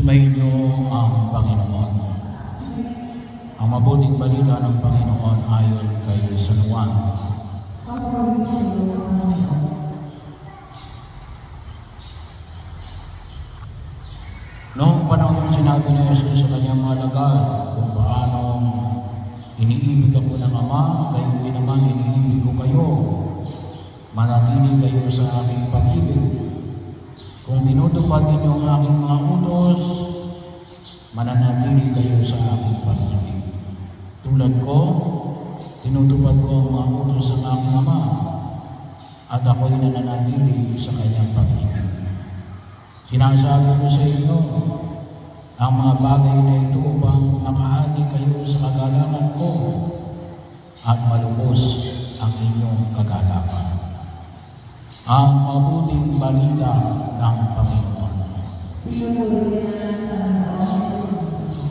Sumainyo ang Panginoon. Ang mabuting balita ng Panginoon ayon kay San Juan. Noong panahon sinabi ni Jesus sa kanyang mga alagad kung paano iniibig ako ng Ama, gayon din naman iniibig ko kayo. Manatili kayo sa aking pag-ibig. Kung tinutupad ninyo ang aking mga utos, mananatili kayo sa aking pag-ibig. Tulad ko, tinutupad ko ang mga utos ng aking Ama, at ako'y nananatili sa kanyang pag-ibig. Sinasabi ko sa inyo, ang mga bagay na ito upang makahati kayo sa kagalakan ko at malubos ang inyong kagalakan. Ang mabuting balita ng Panginoon.